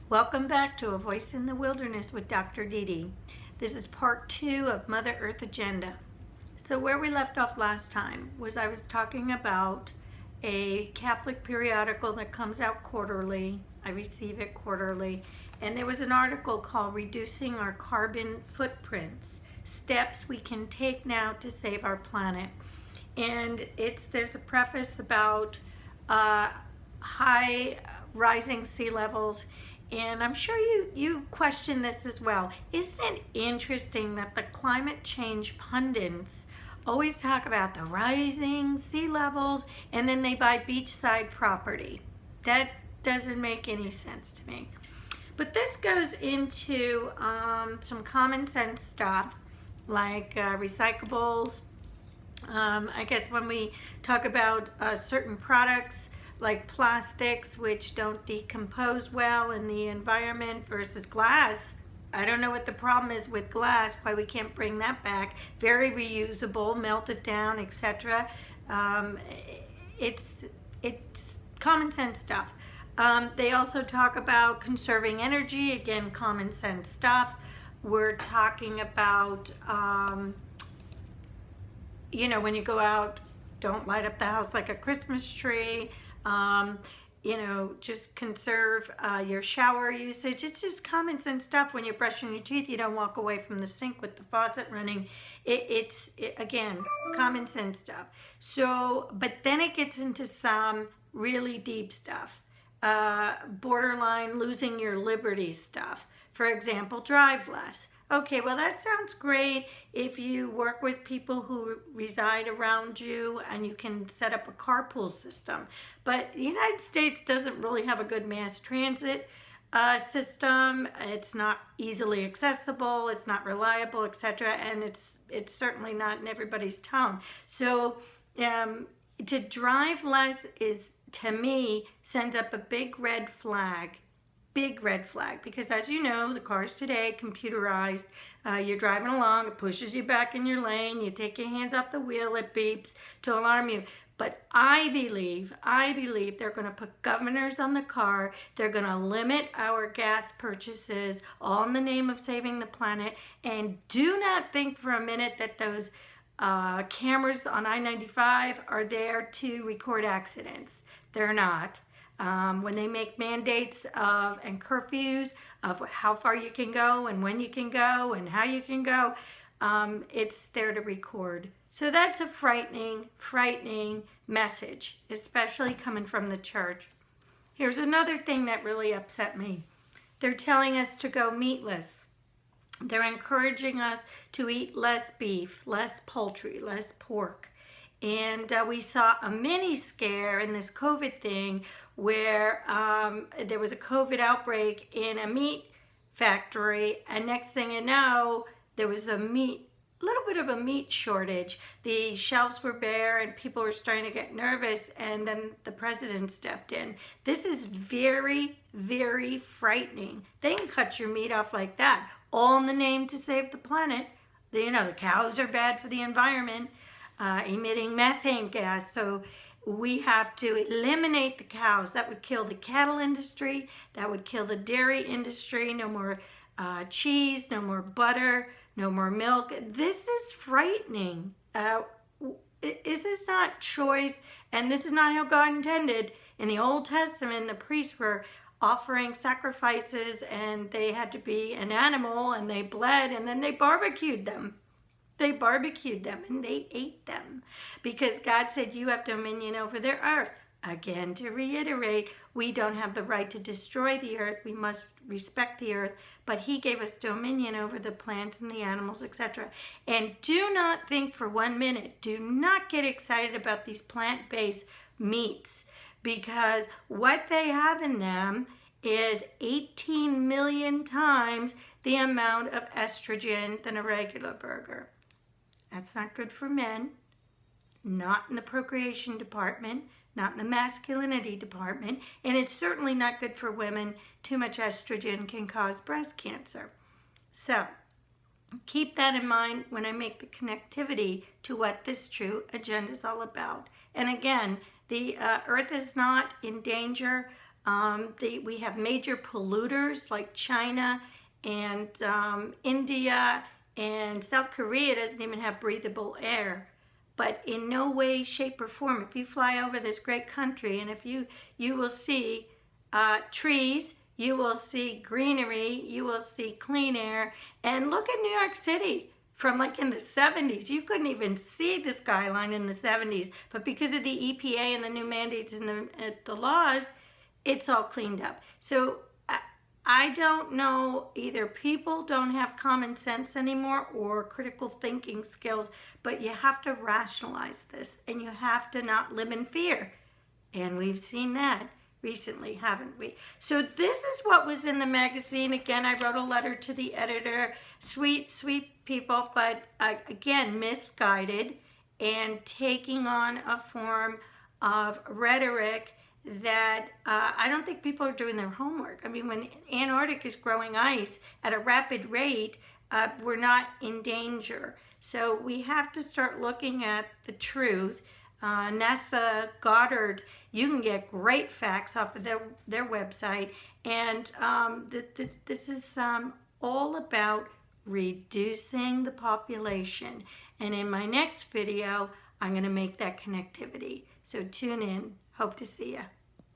Welcome back to A Voice in the Wilderness with Dr. Dede. This is part 2 of Mother Earth Agenda. So where we left off last time was I was talking about a Catholic periodical that comes out quarterly. I receive it quarterly. And there was an article called Reducing Our Carbon Footprints, Steps We Can Take Now to Save Our Planet. And there's a preface about high rising sea levels. And I'm sure you question this as well. Isn't it interesting that the climate change pundits always talk about the rising sea levels and then they buy beachside property? That doesn't make any sense to me. But this goes into some common sense stuff like recyclables. I guess when we talk about certain products like plastics, which don't decompose well in the environment, versus glass. I don't know what the problem is with glass, why we can't bring that back. Very reusable, melt it down, etc. It's common sense stuff. They also talk about conserving energy, again, common sense stuff. We're talking about when you go out, don't light up the house like a Christmas tree. Just conserve your shower usage. It's just common sense stuff. When you're brushing your teeth, you don't walk away from the sink with the faucet running. Again, common sense stuff. So, but then it gets into some really deep stuff. Borderline losing your liberty stuff. For example, drive less. Okay, well, that sounds great if you work with people who reside around you and you can set up a carpool system. But the United States doesn't really have a good mass transit system. It's not easily accessible, it's not reliable, etc. And it's certainly not in everybody's town. So to drive less is, to me, sends up a big red flag, because as you know, the cars today computerized. You're driving along, it pushes you back in your lane, you take your hands off the wheel, it beeps to alarm you. But I believe they're going to put governors on the car. They're going to limit our gas purchases, all in the name of saving the planet. And do not think for a minute that those cameras on I-95 are there to record accidents. They're not. When they make mandates and curfews of how far you can go and when you can go and how you can go, it's there to record. So that's a frightening message, especially coming from the church. Here's another thing that really upset me. They're telling us to go meatless. They're encouraging us to eat less beef, less poultry, less pork. And we saw a mini scare in this COVID thing where there was a COVID outbreak in a meat factory, and next thing you know, there was a little bit of a meat shortage. The shelves were bare and people were starting to get nervous, and then the president stepped in. This is very, very frightening. They can cut your meat off like that, all in the name to save the planet. The cows are bad for the environment. Emitting methane gas, so we have to eliminate the cows. That would kill the cattle industry, that would kill the dairy industry. No more cheese, no more butter, no more milk. This is frightening. Is this not choice? And this is not how God intended. In the Old Testament, the priests were offering sacrifices and they had to be an animal and they bled and then they barbecued them. They barbecued them and they ate them because God said you have dominion over the earth. Again, to reiterate, we don't have the right to destroy the earth. We must respect the earth, but he gave us dominion over the plants and the animals, etc. And do not think for 1 minute, do not get excited about these plant-based meats, because what they have in them is 18 million times the amount of estrogen than a regular burger. That's not good for men, not in the procreation department, not in the masculinity department, and it's certainly not good for women. Too much estrogen can cause breast cancer. So keep that in mind when I make the connectivity to what this true agenda is all about. And again, the earth is not in danger We have major polluters like China and India, and South Korea doesn't even have breathable air. But in no way, shape, or form, if you fly over this great country, and if you will see trees, you will see greenery, you will see clean air. And look at New York City from like in the 70s. You couldn't even see the skyline in the 70s. But because of the EPA and the new mandates and the laws, it's all cleaned up. So I don't know, either people don't have common sense anymore or critical thinking skills, but you have to rationalize this and you have to not live in fear. And we've seen that recently, haven't we? So this is what was in the magazine. Again, I wrote a letter to the editor. Sweet, sweet people, but again, misguided and taking on a form of rhetoric that I don't think people are doing their homework. I mean, when Antarctica is growing ice at a rapid rate, we're not in danger. So we have to start looking at the truth. NASA Goddard, you can get great facts off of their website. And this is all about reducing the population. And in my next video, I'm going to make that connectivity. So tune in. Hope to see you.